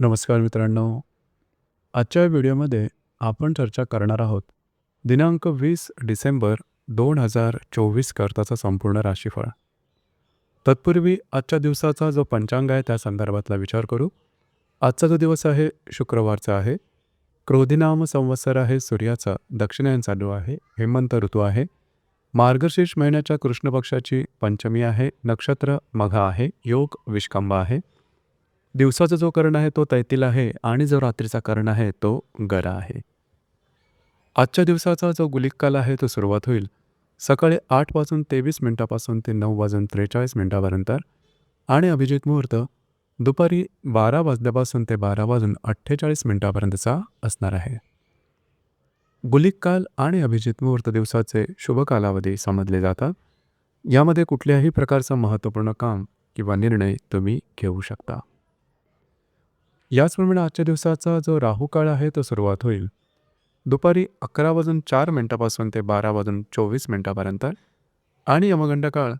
नमस्कार मित्रांनो. आजच्या व्हिडिओमध्ये आपण चर्चा करणार आहोत दिनांक 20 डिसेंबर 2024 करताचा संपूर्ण राशीफळ. तत्पूर्वी आजच्या दिवसाचा जो पंचांग आहे त्या संदर्भातला विचार करू. आजचा जो दिवस आहे शुक्रवारचा आहे. क्रोधिनाम संवत्सर आहे सूर्याचा, दक्षिणायन चालू आहे, हेमंत ऋतू आहे. मार्गशीर्ष महिन्याच्या कृष्ण पक्षाची पंचमी आहे, नक्षत्र मघा आहे, योग विष्कंभ आहे. दिवसाचा जो कर्ण आहे तो तैतील आहे आणि जो रात्रीचा कर्ण आहे तो गरा आहे. आजच्या दिवसाचा जो गुलिक काल आहे तो सुरुवात होईल सकाळी 8:23 ते 9:43 आणि अभिजित मुहूर्त दुपारी 12 ते 12:48 असणार आहे. गुलिक काल आणि अभिजित मुहूर्त दिवसाचे शुभ कालावधी समजले जातात. यामध्ये कुठल्याही प्रकारचं महत्त्वपूर्ण काम किंवा निर्णय तुम्ही घेऊ शकता. याचप्रमाणे आजच्या दिवसाचा जो राहू काळ आहे तो सुरुवात होईल दुपारी 11:04 ते 12:24 आणि यमगंड काळ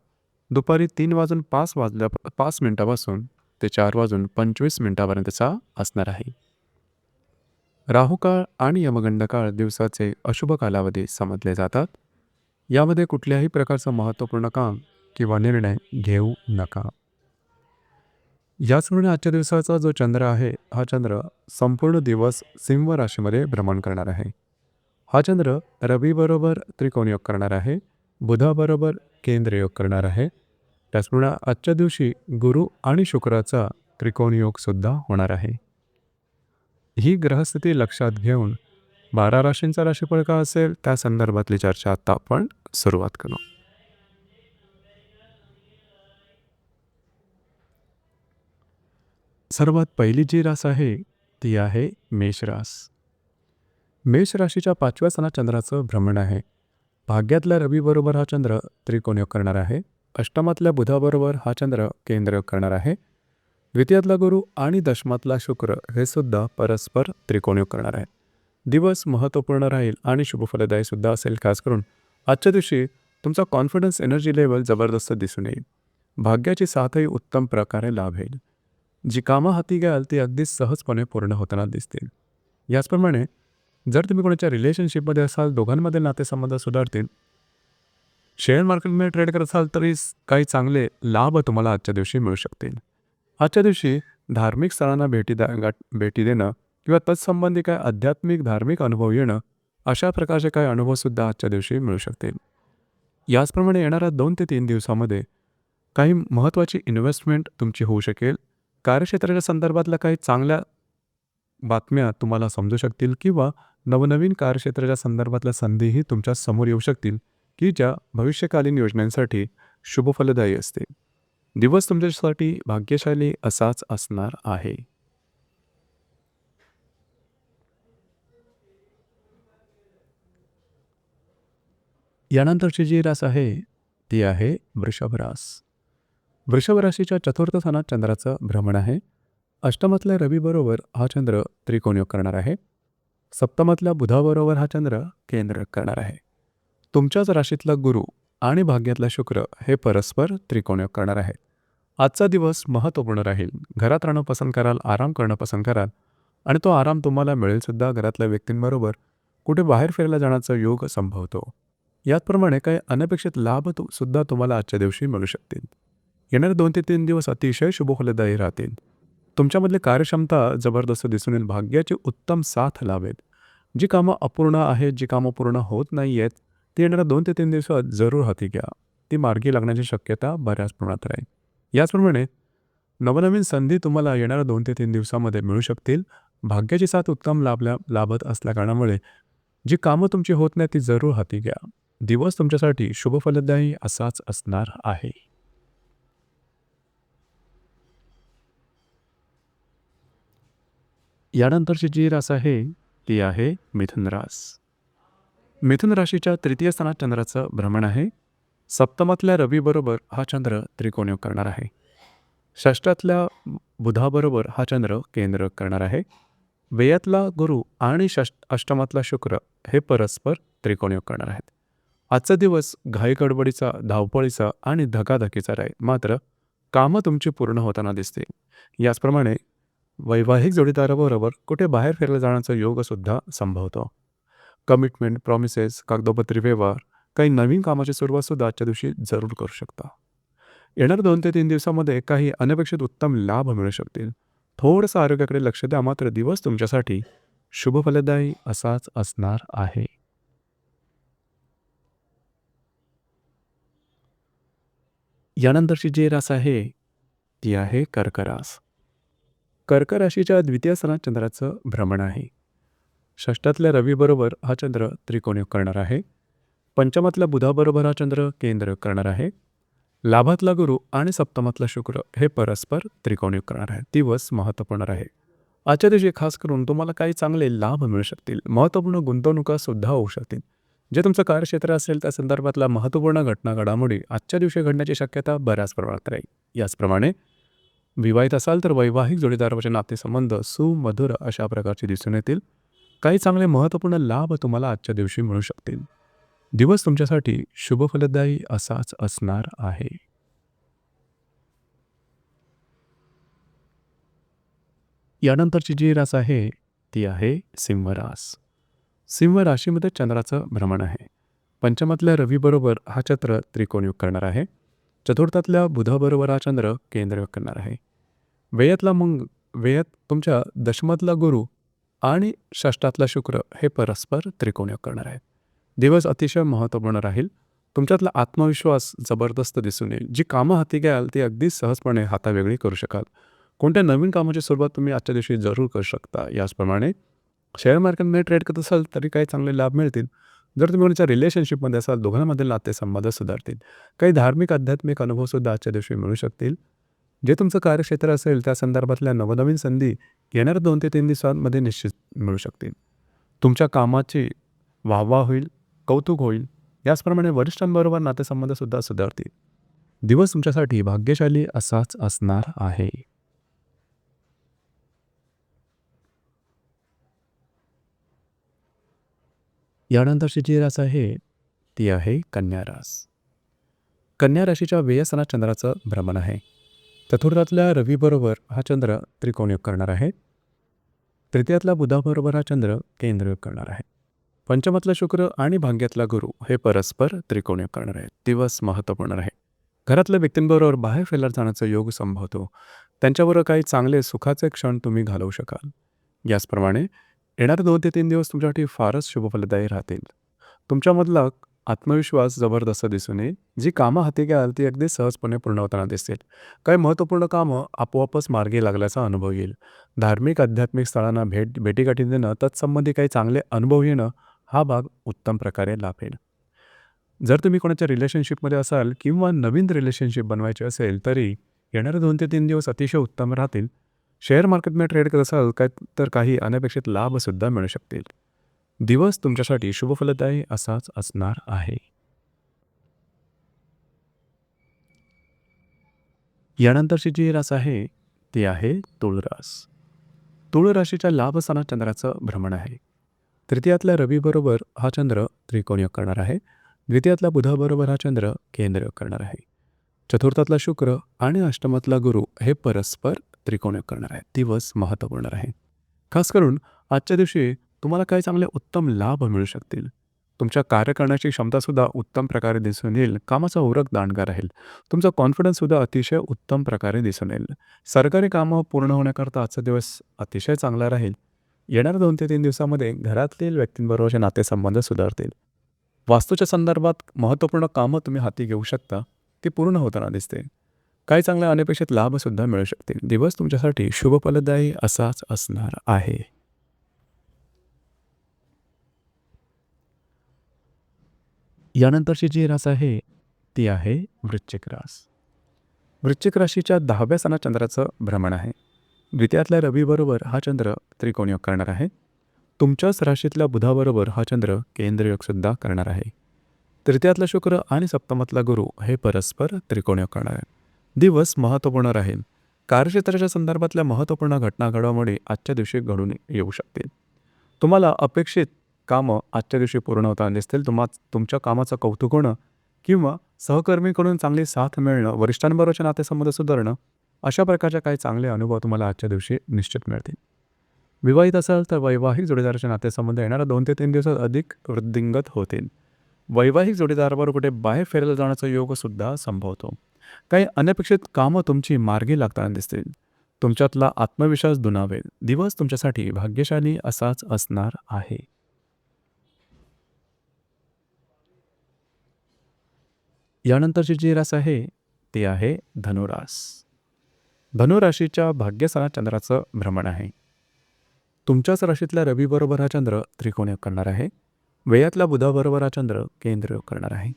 दुपारी 3:05 ते 4:25 असणार आहे. राहू काळ आणि यमगंड काळ दिवसाचे अशुभ कालावधी समजले जातात. यामध्ये कुठल्याही प्रकारचं महत्त्वपूर्ण काम किंवा निर्णय घेऊ नका. याचप्रमाणे आजच्या दिवसाचा जो चंद्र आहे हा चंद्र संपूर्ण दिवस सिंह राशीमध्ये भ्रमण करणार आहे. हा चंद्र रवीबरोबर त्रिकोणी योग करणार आहे, बुधाबरोबर केंद्र योग करणार आहे. त्याचप्रमाणे आजच्या दिवशी गुरु आणि शुक्राचा त्रिकोणी योग सुद्धा होणार आहे. ही ग्रहस्थिती लक्षात घेऊन 12 राशींचा राशीफळ का असेल त्या संदर्भातली चर्चा आता आपण सुरुवात करू. सर्वात पहिली जी रास आहे ती आहे मेष रास. मेष राशीच्या 5व्या स्थानात चंद्राचं भ्रमण आहे. भाग्यातल्या रवीबरोबर हा चंद्र त्रिकोणी योग करणार आहे. अष्टमातल्या बुधाबरोबर हा चंद्र केंद्र योग करणार आहे. द्वितीयातला गुरु आणि दशमातला शुक्र हे सुद्धा परस्पर त्रिकोणी योग करणार आहेत. दिवस महत्त्वपूर्ण राहील आणि शुभफलदायी सुद्धा असेल. खास करून आजच्या दिवशी तुमचा कॉन्फिडन्स एनर्जी लेवल जबरदस्त दिसून येईल. भाग्याची साथही उत्तम प्रकारे लाभेल. जी कामं हाती घ्याल ती अगदी सहजपणे पूर्ण होताना दिसतील. याचप्रमाणे जर तुम्ही कोणाच्या रिलेशनशिपमध्ये असाल दोघांमध्ये नातेसंबंध सुधारतील. शेअर मार्केटमध्ये ट्रेड करत असाल तरी काही चांगले लाभ तुम्हाला आजच्या दिवशी मिळू शकतील. आजच्या दिवशी धार्मिक स्थळांना भेटी देणं किंवा तत्संबंधी काय आध्यात्मिक धार्मिक अनुभव येणं अशा प्रकारचे काही अनुभवसुद्धा आजच्या दिवशी मिळू शकतील. याचप्रमाणे येणाऱ्या 2 ते 3 दिवसामध्ये काही महत्त्वाची इन्व्हेस्टमेंट तुमची होऊ शकेल. कार्यक्षेत्राच्या संदर्भातल्या काही चांगल्या बातम्या तुम्हाला समजू शकतील किंवा नवनवीन कार्यक्षेत्राच्या संदर्भातल्या संधीही तुमच्या समोर येऊ शकतील की ज्या भविष्यकालीन योजनांसाठी शुभफलदायी असतील. दिवस तुमच्यासाठी भाग्यशाली असाच असणार आहे. यानंतरची जी रास आहे ती आहे वृषभ रास. वृषभ राशीच्या 4थ्या स्थानात चंद्राचं भ्रमण आहे. अष्टमातल्या रवीबरोबर हा चंद्र त्रिकोणी योग करणार आहे. सप्तमातल्या बुधाबरोबर हा चंद्र केंद्र योग करणार आहे. तुमच्याच राशीतला गुरु आणि भाग्यातला शुक्र हे परस्पर त्रिकोणी योग करणार आहेत. आजचा दिवस महत्त्वपूर्ण राहील. घरात राहणं पसंत कराल, आराम करणं पसंत कराल आणि तो आराम तुम्हाला मिळेलसुद्धा. घरातल्या व्यक्तींबरोबर कुठे बाहेर फिरायला जाण्याचा योग संभवतो. याचप्रमाणे काही अनपेक्षित लाभ सुद्धा तुम्हाला आजच्या दिवशी मिळू शकतील. येणारे 2 ते 3 दिवस अतिशय शुभफलदायी राहतील. तुमच्यामधली कार्यक्षमता जबरदस्त दिसून येईल. भाग्याची उत्तम साथ लाभेल. जी कामं अपूर्ण आहेत, जी कामं पूर्ण होत नाही आहेत ती येणाऱ्या 2 ते 3 दिवसात जरूर हाती घ्या. ती मार्गी लागण्याची शक्यता बऱ्याच प्रमाणात राहील. याचप्रमाणे नवनवीन संधी तुम्हाला येणाऱ्या 2 ते 3 दिवसामध्ये मिळू शकतील. भाग्याची साथ उत्तम लाभत असल्या कारणामुळे जी कामं तुमची होत नाही ती जरूर हाती घ्या. दिवस तुमच्यासाठी शुभफलदायी असाच असणार आहे. यानंतरची जी रास आहे ती आहे मिथुन रास. मिथुन राशीच्या 3य स्थानात चंद्राचं भ्रमण आहे. सप्तमातल्या रवीबरोबर हा चंद्र त्रिकोणी योग करणार आहे. षष्ठातल्या बुधाबरोबर हा चंद्र केंद्र योग करणार आहे. व्ययातला गुरु आणि अष्टमातला शुक्र हे परस्पर त्रिकोणी योग करणार आहेत. आजचा दिवस घाई गडबडीचा, धावपळीचा आणि धकाधकीचा राहील. मात्र कामं तुमची पूर्ण होताना दिसतील. याचप्रमाणे वैवाहिक जोडीदाराबरोबर कुठे बाहेर फिरायला जाण्याचा योगसुद्धा संभवतो. कमिटमेंट, प्रॉमिसेस, कागदोपत्री व्यवहार, काही नवीन कामाची सुरुवातसुद्धा आजच्या दिवशी जरूर करू शकता. येणाऱ्या 2 ते 3 दिवसामध्ये काही अनपेक्षित उत्तम लाभ मिळू शकतील. थोडंसं आरोग्याकडे लक्ष द्या, मात्र दिवस तुमच्यासाठी शुभफलदायी असाच असणार आहे. यानंतरची जी रास आहे, ती आहे कर्क रास. कर्क राशीच्या द्वितीय स्थानात चंद्राचं भ्रमण आहे. षष्ठातल्या रवीबरोबर हा चंद्र त्रिकोणयोग करणार आहे. पंचमातल्या बुधाबरोबर हा चंद्र केंद्रयोग करणार आहे. लाभातला गुरु आणि सप्तमातला शुक्र हे परस्पर त्रिकोणयोग करणार आहे. दिवस महत्त्वपूर्ण आहे. आजच्या दिवशी खास करून तुम्हाला काही चांगले लाभ मिळू शकतील. महत्त्वपूर्ण गुंतवणुका सुद्धा होऊ शकतील. जे तुमचं कार्यक्षेत्र असेल त्या संदर्भातला महत्त्वपूर्ण घटना घडामोडी आजच्या दिवशी घडण्याची शक्यता बऱ्याच प्रमाणात राहील. याचप्रमाणे विवाहित असाल तर वैवाहिक जोडीदाराचे नातेसंबंध सुमधुर अशा प्रकारचे दिसून येतील. काही चांगले महत्त्वपूर्ण लाभ तुम्हाला आजच्या दिवशी मिळू शकतील. दिवस तुमच्यासाठी शुभफलदायी असाच असणार आहे. यानंतरची जी रास आहे, ती आहे सिंह रास. सिंह राशीमध्ये चंद्राचं भ्रमण आहे. पंचमातल्या रवीबरोबर हा चंद्र त्रिकोणयोग करणार आहे. चतुर्थातल्या बुधाबरोबर हा चंद्र केंद्रयोग करणार आहे. व्ययात तुमच्या दशमातला गुरु आणि षष्ठातला शुक्र हे परस्पर त्रिकोणयोग करणार आहे. दिवस अतिशय महत्त्वपूर्ण राहील. तुमच्यातला आत्मविश्वास जबरदस्त दिसून येईल. जी कामं हाती घ्याल ती अगदी सहजपणे हातावेगळी करू शकाल. कोणत्या नवीन कामाची सुरुवात तुम्ही आजच्या दिवशी जरूर करू शकता. याचप्रमाणे शेअर मार्केटमध्ये ट्रेड करत असाल तरी काही चांगले लाभ मिळतील. जर तुम्ही कोणाच्या रिलेशनशिपमध्ये असाल दोघांमधील नातेसंबंध सुधारतील. काही धार्मिक आध्यात्मिक अनुभवसुद्धा आजच्या दिवशी मिळू शकतील. जे तुमचं कार्यक्षेत्र असेल त्या संदर्भातल्या नवनवीन संधी येणाऱ्या 2 ते 3 दिवसांमध्ये निश्चित मिळू शकतील. तुमच्या कामाची वाहवा होईल, कौतुक होईल. याचप्रमाणे वरिष्ठांबरोबर नातेसंबंधसुद्धा सुधारतील. दिवस तुमच्यासाठी भाग्यशाली असाच असणार आहे. यानंतरची जी रास आहे, ती आहे कन्या रास. कन्या राशीच्या व्ययस्थानात चंद्राचं भ्रमण आहे. चतुर्थातल्या रवीबरोबर हा चंद्र त्रिकोणयोग करणार आहे. तृतीयातल्या बुधाबरोबर हा चंद्र केंद्रयोग करणार आहे. पंचमातला शुक्र आणि भाग्यातला गुरु हे परस्पर त्रिकोणयोग करणार आहेत. दिवस महत्त्वपूर्ण आहे. घरातल्या व्यक्तींबरोबर बाहेर फिरायला जाण्याचा योग संभवतो. त्यांच्याबरोबर काही चांगले सुखाचे क्षण तुम्ही घालवू शकाल. याचप्रमाणे येणारे 2 ते 3 दिवस तुमच्यासाठी फारच शुभफलदायी राहतील. तुमच्यामधला आत्मविश्वास जबरदस्त दिसून येईल. जी कामं हाती घ्याल ती अगदी सहजपणे पूर्ण होताना दिसतील. काही महत्त्वपूर्ण कामं आपोआपच मार्गी लागल्याचा अनुभव येईल. धार्मिक आध्यात्मिक स्थळांना भेटीगाठी देणं, तत्संबंधी काही चांगले अनुभव येणं हा भाग उत्तम प्रकारे लाभेल. जर तुम्ही कोणाच्या रिलेशनशिपमध्ये असाल किंवा नवीन रिलेशनशिप बनवायची असेल तरी येणारे 2 ते 3 दिवस अतिशय उत्तम राहतील. शेअर मार्केटमध्ये ट्रेड करत असाल तर काही अनपेक्षित लाभसुद्धा मिळू शकतील. दिवस तुमच्यासाठी शुभफलदायी असाच असणार आहे. यानंतरची जी रास आहे, ती आहे तुळ रास. तुळ राशीच्या लाभस्थानात चंद्राचं भ्रमण आहे. तृतीयातल्या रवीबरोबर हा चंद्र त्रिकोणयोग करणार आहे. द्वितीयातल्या बुधाबरोबर हा चंद्र केंद्रयोग करणार आहे. चतुर्थातला शुक्र आणि अष्टमातला गुरु हे परस्पर त्रिकोणयोग करणार आहे. दिवस महत्त्वपूर्ण आहे. खास करून आजच्या दिवशी तुम्हाला काही चांगले उत्तम लाभ मिळू शकतील. तुमच्या कार्य करण्याची क्षमतासुद्धा उत्तम प्रकारे दिसून येईल. कामाचा उरक दांडगा राहील. तुमचा कॉन्फिडन्ससुद्धा अतिशय उत्तम प्रकारे दिसून येईल. सरकारी कामं पूर्ण होण्याकरता आजचा दिवस अतिशय चांगला राहील. येणाऱ्या 2 ते 3 दिवसामध्ये घरातील व्यक्तींबरोबरचे नातेसंबंध सुधारतील. वास्तूच्या संदर्भात महत्त्वपूर्ण कामं तुम्ही हाती घेऊ शकता. ती पूर्ण होताना दिसते. काही चांगले अनपेक्षित लाभसुद्धा मिळू शकतील. दिवस तुमच्यासाठी शुभफलदायी असाच असणार आहे. यानंतरची जी रास आहे, ती आहे वृश्चिक रास. वृश्चिक राशीच्या 10व्या स्थानात चंद्राचं भ्रमण आहे. द्वितीयातल्या रवीबरोबर हा चंद्र त्रिकोणयोग करणार आहे. तुमच्याच राशीतल्या बुधाबरोबर हा चंद्र केंद्रयोगसुद्धा करणार आहे. तृतीयातला शुक्र आणि सप्तमातला गुरु हे परस्पर त्रिकोणयोग करणार आहे. दिवस महत्त्वपूर्ण राहील. कार्यक्षेत्राच्या संदर्भातल्या महत्त्वपूर्ण घटना घडामोडी आजच्या दिवशी घडून येऊ शकतील. तुम्हाला अपेक्षित कामं आजच्या दिवशी पूर्ण होताना दिसतील. तुमच्या कामाचं कौतुक होणं किंवा सहकर्मीकडून चांगली साथ मिळणं, वरिष्ठांबरोबरचे नातेसंबंध सुधारणं अशा प्रकारचे काही चांगले अनुभव तुम्हाला आजच्या दिवशी निश्चित मिळतील. विवाहित असाल तर वैवाहिक जोडीदाराचे नातेसंबंध येणाऱ्या 2 ते 3 दिवसात अधिक वृद्धिंगत होतील. वैवाहिक जोडीदाराबरोबर कुठे बाहेर फिरायला जाण्याचा योगसुद्धा संभवतो. काही अनपेक्षित कामं तुमची मार्गी लागताना दिसतील. तुमच्यातला आत्मविश्वास दुणावेल. दिवस तुमच्यासाठी भाग्यशाली असाच असणार आहे. यानंतरची जी रास आहे ती आहे धनुरास. धनुराशीच्या भाग्यस्थानात चंद्राचं भ्रमण आहे. तुमच्याच राशीतल्या रवीबरोबर हा चंद्र त्रिकोण योग करणार आहे. व्ययातल्या बुधाबरोबर हा चंद्र केंद्र योग करणार आहे.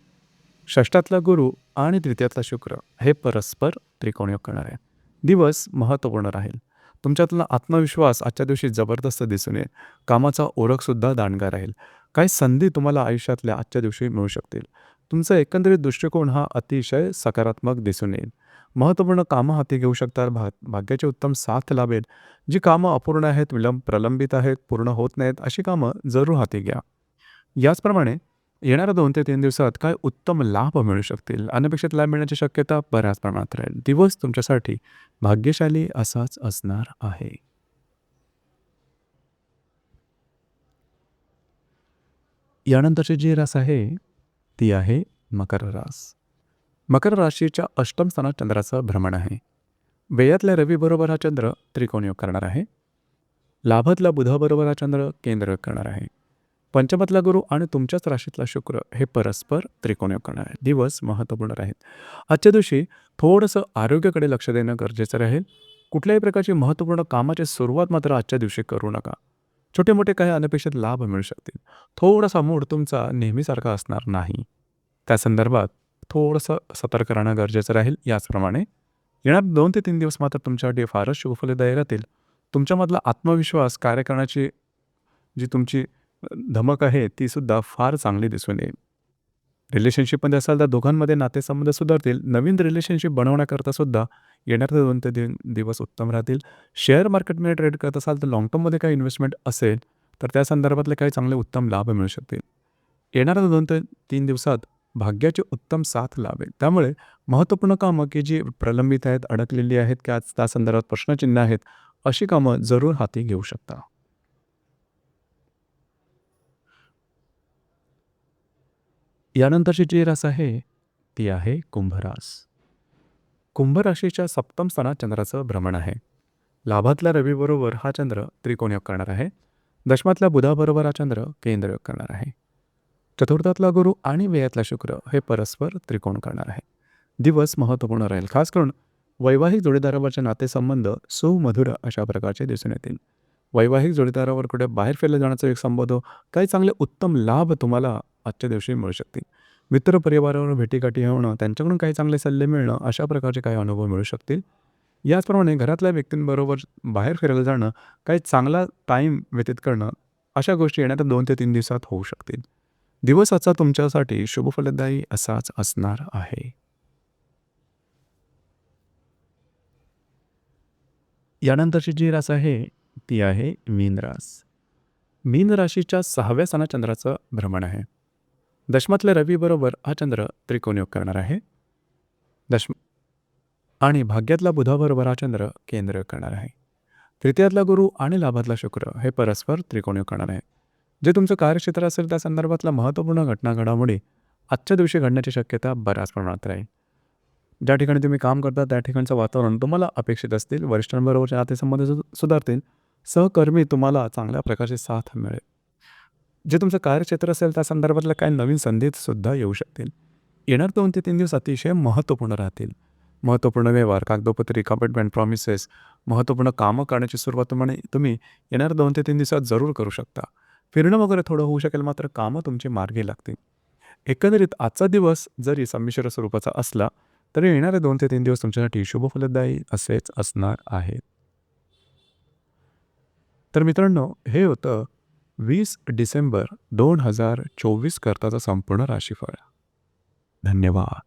षष्ठातला गुरु आणि तृतीयातला शुक्र हे परस्पर त्रिकोण योग करणार आहे. दिवस महत्त्वपूर्ण राहील. तुमच्यातला आत्मविश्वास आजच्या दिवशी जबरदस्त दिसून येईल. कामाचा ओळखसुद्धा दांडगा राहील. काही संधी तुम्हाला आयुष्यातल्या आजच्या दिवशी मिळू शकतील. तुमचा एकंदरीत दृष्टिकोन हा अतिशय सकारात्मक दिसून येईल. महत्त्वपूर्ण कामं हाती घेऊ शकता. भाग्याची उत्तम साथ लाभेल. जी कामं अपूर्ण आहेत, प्रलंबित आहेत, पूर्ण होत नाहीत, अशी कामं जरूर हाती घ्या. याचप्रमाणे येणाऱ्या 2 ते 3 दिवसात काय उत्तम लाभ मिळू शकतील. अनपेक्षित लाभ मिळण्याची शक्यता बऱ्याच प्रमाणात राहील. दिवस तुमच्यासाठी भाग्यशाली असाच असणार आहे. यानंतरची जी रास आहे ती आहे मकर रास. मकर राशीच्या अष्टम स्थानात चंद्राचं भ्रमण आहे. व्ययातल्या रवीबरोबर हा चंद्र त्रिकोण योग करणार आहे. लाभातल्या बुधाबरोबर हा चंद्र केंद्र योग करणार आहे. पंचमातला गुरु आणि तुमच्याच राशीतला शुक्र हे परस्पर त्रिकोण योग करणार आहे. दिवस महत्त्वपूर्ण राहील. आजच्या दिवशी थोडंसं आरोग्याकडे लक्ष देणं गरजेचं राहील. कुठल्याही प्रकारची महत्त्वपूर्ण कामाची सुरुवात मात्र आजच्या दिवशी करू नका. छोटे मोठे काही अनपेक्षित लाभ मिळू शकतील. थोडासा मूड तुमचा नेहमीसारखा असणार नाही. त्या संदर्भात थोडंसं सतर्क राहणं गरजेचं राहील. याचप्रमाणे येणार 2 ते 3 दिवस मात्र तुमच्यासाठी फारच शुभफलदायी राहतील. तुमच्यामधला आत्मविश्वास, कार्य करण्याची जी तुमची धमक आहे ती सुद्धा फार चांगली दिसून येईल. रिलेशनशिपमध्ये असाल तर दोघांमध्ये नातेसंबंध सुधारतील. नवीन रिलेशनशिप बनवण्याकरता सुद्धा येणारे 2 ते 3 दिवस उत्तम राहतील. शेअर मार्केटमध्ये ट्रेड करत असाल तर लाँग टर्ममध्ये काही इन्व्हेस्टमेंट असेल तर त्या संदर्भातले काही चांगले उत्तम लाभ मिळू शकतील. येणाऱ्या 2 ते 3 दिवसात भाग्याची उत्तम साथ लाभेल. त्यामुळे महत्त्वपूर्ण कामं की जी प्रलंबित आहेत, अडकलेली आहेत किंवा त्या संदर्भात प्रश्नचिन्ह आहेत, अशी कामं जरूर हाती घेऊ शकता. यानंतरची जी रास आहे ती आहे कुंभरास. कुंभ राशीच्या सप्तम स्थानात चंद्राचं भ्रमण आहे. लाभातल्या रवीबरोबर हा चंद्र त्रिकोण योग करणार आहे. दशमातल्या बुधाबरोबर हा चंद्र केंद्र योग करणार आहे. चतुर्थातला गुरु आणि व्ययातला शुक्र हे परस्पर त्रिकोण करणार आहे. दिवस महत्त्वपूर्ण राहील. खास करून वैवाहिक जोडीदारावरचे नातेसंबंध सुमधुर अशा प्रकारचे दिसून येतील. वैवाहिक जोडीदारावर कुठे बाहेर फिरले जाण्याचा एक संबंध, काही चांगले उत्तम लाभ तुम्हाला आजच्या दिवशी मिळू शकतील. मित्रपरिवारावर भेटीगाठी होणं, त्यांच्याकडून काही चांगले सल्ले मिळणं, अशा प्रकारचे काही अनुभव मिळू शकतील. याचप्रमाणे घरातल्या व्यक्तींबरोबर बाहेर फिरायला जाणं, काही चांगला टाईम व्यतीत करणं, अशा गोष्टी येणाऱ्या 2 ते 3 दिवसात होऊ शकतील. दिवस आजचा तुमच्यासाठी शुभफलदायी असाच असणार आहे. यानंतरची जी रास आहे ती आहे मीन रास. मीन राशीच्या 6व्या स्थानात चंद्राचं भ्रमण आहे. दशमातल्या रवीबरोबर हा चंद्र त्रिकोण योग करणार आहे. आणि भाग्यातला बुधाबरोबर हा चंद्र केंद्र योग करणार आहे. तृतीयातला गुरु आणि लाभातला शुक्र हे परस्पर त्रिकोण योग करणार आहे. जे तुमचं कार्यक्षेत्र असेल त्या संदर्भातल्या महत्त्वपूर्ण घटना घडामोडी आजच्या दिवशी घडण्याची शक्यता बऱ्याच प्रमाणात राहील. ज्या ठिकाणी तुम्ही काम करता त्या ठिकाणचं वातावरण तुम्हाला अपेक्षित असतील. वरिष्ठांबरोबरचे नातेसंबंध सुधारतील. सहकर्मी तुम्हाला चांगल्या प्रकारची साथ मिळेल. जे तुमचं कार्यक्षेत्र असेल त्या संदर्भातल्या काही नवीन संधीसुद्धा येऊ शकतील. येणार 2 ते 3 दिवस अतिशय महत्त्वपूर्ण राहतील. महत्त्वपूर्ण व्यवहार, कागदोपत्री, कमिटमेंट, प्रॉमिसेस, महत्त्वपूर्ण कामं करण्याची सुरुवात तुम्ही येणाऱ्या 2 ते 3 दिवसात जरूर करू शकता. फिरणं वगैरे थोडं होऊ शकेल, मात्र कामं तुमची मार्गी लागतील. एकंदरीत आजचा दिवस जरी संमिश्र स्वरूपाचा असला तरी येणारे 2 ते 3 दिवस तुमच्यासाठी शुभफलदायी असेच असणार आहेत. तर मित्रांनो, हे होतं 20 डिसेंबर 2024 करताचं संपूर्ण राशीफळ. धन्यवाद.